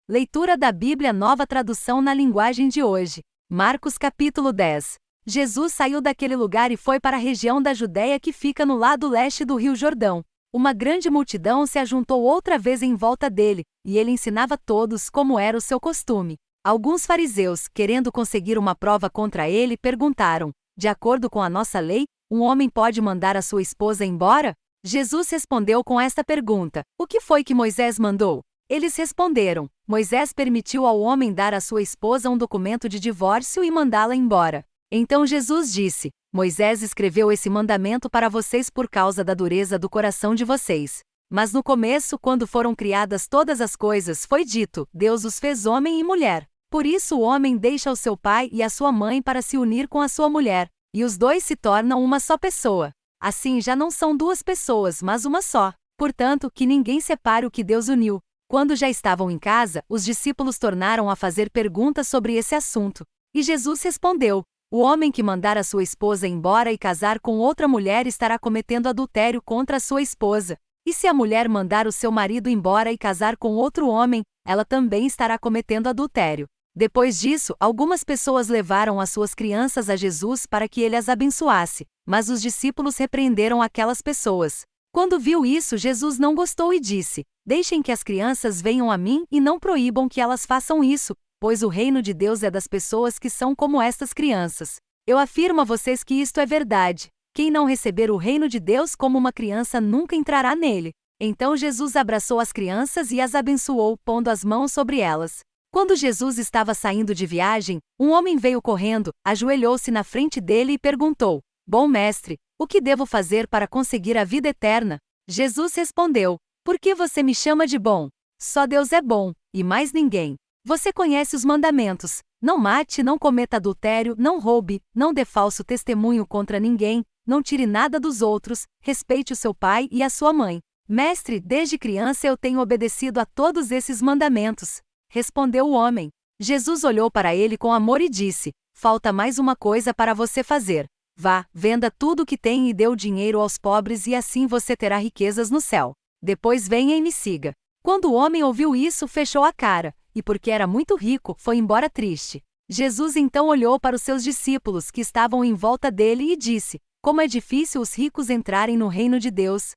Leitura da Bíblia Nova Tradução na linguagem de hoje. Marcos capítulo 10. Jesus saiu daquele lugar e foi para a região da Judéia que fica no lado leste do rio Jordão. Uma grande multidão se ajuntou outra vez em volta dele, e ele ensinava todos como era o seu costume. Alguns fariseus, querendo conseguir uma prova contra ele, perguntaram: de acordo com a nossa lei, um homem pode mandar a sua esposa embora? Jesus respondeu com esta pergunta: o que foi que Moisés mandou? Eles responderam: Moisés permitiu ao homem dar à sua esposa um documento de divórcio e mandá-la embora. Então Jesus disse: Moisés escreveu esse mandamento para vocês por causa da dureza do coração de vocês. Mas no começo, quando foram criadas todas as coisas, foi dito: Deus os fez homem e mulher. Por isso o homem deixa o seu pai e a sua mãe para se unir com a sua mulher, e os dois se tornam uma só pessoa. Assim já não são duas pessoas, mas uma só. Portanto, que ninguém separe o que Deus uniu. Quando já estavam em casa, os discípulos tornaram a fazer perguntas sobre esse assunto. E Jesus respondeu: o homem que mandar a sua esposa embora e casar com outra mulher estará cometendo adultério contra a sua esposa. E se a mulher mandar o seu marido embora e casar com outro homem, ela também estará cometendo adultério. Depois disso, algumas pessoas levaram as suas crianças a Jesus para que ele as abençoasse, mas os discípulos repreenderam aquelas pessoas. Quando viu isso, Jesus não gostou e disse: deixem que as crianças venham a mim e não proíbam que elas façam isso, pois o reino de Deus é das pessoas que são como estas crianças. Eu afirmo a vocês que isto é verdade. Quem não receber o reino de Deus como uma criança nunca entrará nele. Então Jesus abraçou as crianças e as abençoou, pondo as mãos sobre elas. Quando Jesus estava saindo de viagem, um homem veio correndo, ajoelhou-se na frente dele e perguntou: bom mestre, o que devo fazer para conseguir a vida eterna? Jesus respondeu: por que você me chama de bom? Só Deus é bom, e mais ninguém. Você conhece os mandamentos: não mate, não cometa adultério, não roube, não dê falso testemunho contra ninguém, não tire nada dos outros, respeite o seu pai e a sua mãe. Mestre, desde criança eu tenho obedecido a todos esses mandamentos. Respondeu o homem. Jesus olhou para ele com amor e disse: falta mais uma coisa para você fazer. Vá, venda tudo o que tem e dê o dinheiro aos pobres e assim você terá riquezas no céu. Depois venha e me siga. Quando o homem ouviu isso, fechou a cara, e porque era muito rico, foi embora triste. Jesus então olhou para os seus discípulos que estavam em volta dele e disse: como é difícil os ricos entrarem no reino de Deus.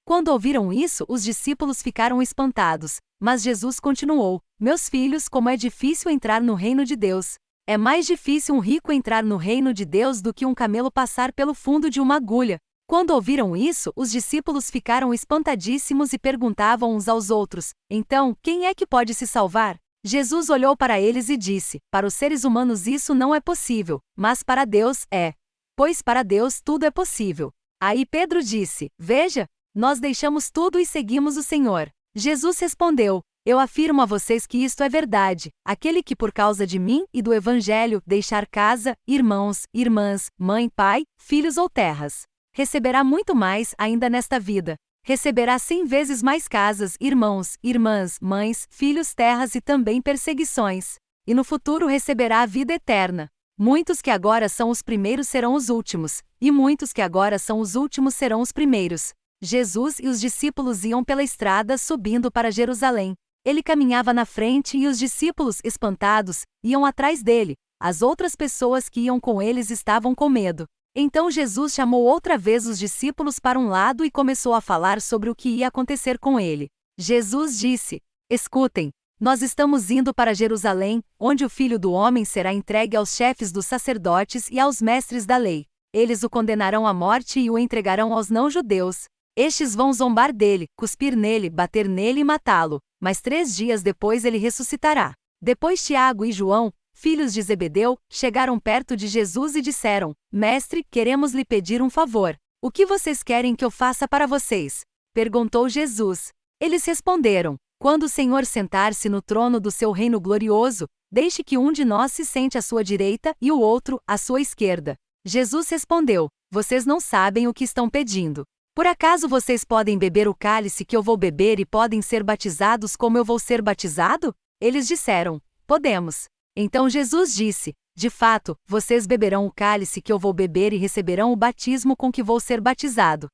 Quando ouviram isso, os discípulos ficaram espantados, mas Jesus continuou: meus filhos, como é difícil entrar no reino de Deus. É mais difícil um rico entrar no reino de Deus do que um camelo passar pelo fundo de uma agulha. Quando ouviram isso, os discípulos ficaram espantadíssimos e perguntavam uns aos outros: então, quem é que pode se salvar? Jesus olhou para eles e disse: para os seres humanos isso não é possível, mas para Deus é. Pois para Deus tudo é possível. Aí Pedro disse: veja, nós deixamos tudo e seguimos o Senhor. Jesus respondeu: eu afirmo a vocês que isto é verdade. Aquele que por causa de mim e do Evangelho deixar casa, irmãos, irmãs, mãe, pai, filhos ou terras, receberá muito mais ainda nesta vida. Receberá 100 vezes mais casas, irmãos, irmãs, mães, filhos, terras e também perseguições. E no futuro receberá a vida eterna. Muitos que agora são os primeiros serão os últimos, e muitos que agora são os últimos serão os primeiros. Jesus e os discípulos iam pela estrada subindo para Jerusalém. Ele caminhava na frente e os discípulos, espantados, iam atrás dele. As outras pessoas que iam com eles estavam com medo. Então Jesus chamou outra vez os discípulos para um lado e começou a falar sobre o que ia acontecer com ele. Jesus disse: escutem, nós estamos indo para Jerusalém, onde o Filho do Homem será entregue aos chefes dos sacerdotes e aos mestres da lei. Eles o condenarão à morte e o entregarão aos não-judeus. Estes vão zombar dele, cuspir nele, bater nele e matá-lo, mas 3 dias depois ele ressuscitará. Depois Tiago e João, filhos de Zebedeu, chegaram perto de Jesus e disseram: mestre, queremos lhe pedir um favor. O que vocês querem que eu faça para vocês? Perguntou Jesus. Eles responderam: quando o Senhor sentar-se no trono do seu reino glorioso, deixe que um de nós se sente à sua direita e o outro à sua esquerda. Jesus respondeu: vocês não sabem o que estão pedindo. Por acaso vocês podem beber o cálice que eu vou beber e podem ser batizados como eu vou ser batizado? Eles disseram: podemos. Então Jesus disse: de fato, vocês beberão o cálice que eu vou beber e receberão o batismo com que vou ser batizado.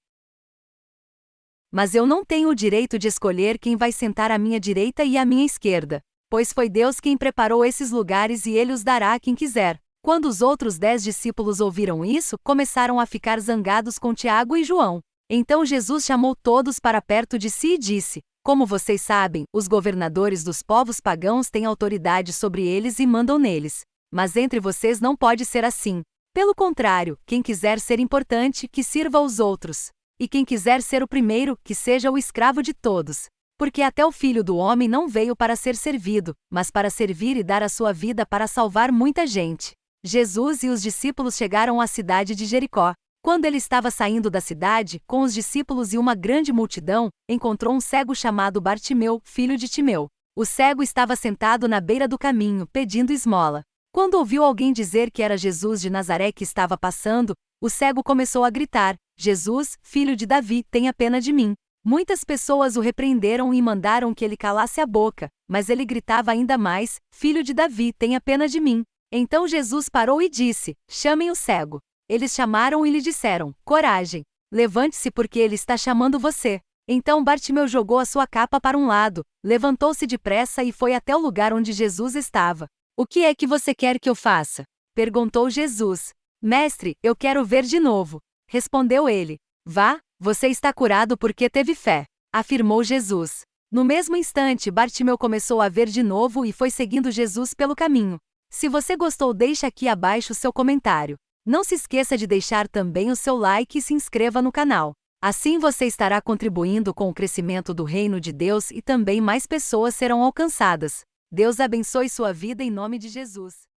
Mas eu não tenho o direito de escolher quem vai sentar à minha direita e à minha esquerda, pois foi Deus quem preparou esses lugares e Ele os dará a quem quiser. Quando os outros 10 discípulos ouviram isso, começaram a ficar zangados com Tiago e João. Então Jesus chamou todos para perto de si e disse: Como vocês sabem, os governadores dos povos pagãos têm autoridade sobre eles e mandam neles. Mas entre vocês não pode ser assim. Pelo contrário, quem quiser ser importante, que sirva aos outros. E quem quiser ser o primeiro, que seja o escravo de todos. Porque até o Filho do Homem não veio para ser servido, mas para servir e dar a sua vida para salvar muita gente. Jesus e os discípulos chegaram à cidade de Jericó. Quando ele estava saindo da cidade, com os discípulos e uma grande multidão, encontrou um cego chamado Bartimeu, filho de Timeu. O cego estava sentado na beira do caminho, pedindo esmola. Quando ouviu alguém dizer que era Jesus de Nazaré que estava passando, o cego começou a gritar: Jesus, filho de Davi, tenha pena de mim. Muitas pessoas o repreenderam e mandaram que ele calasse a boca, mas ele gritava ainda mais: Filho de Davi, tenha pena de mim. Então Jesus parou e disse: Chamem o cego. Eles chamaram e lhe disseram: Coragem, levante-se porque ele está chamando você. Então Bartimeu jogou a sua capa para um lado, levantou-se depressa e foi até o lugar onde Jesus estava. O que é que você quer que eu faça? Perguntou Jesus. Mestre, eu quero ver de novo. Respondeu ele. Vá, você está curado porque teve fé, afirmou Jesus. No mesmo instante, Bartimeu começou a ver de novo e foi seguindo Jesus pelo caminho. Se você gostou, deixe aqui abaixo seu comentário. Não se esqueça de deixar também o seu like e se inscreva no canal. Assim você estará contribuindo com o crescimento do reino de Deus e também mais pessoas serão alcançadas. Deus abençoe sua vida em nome de Jesus.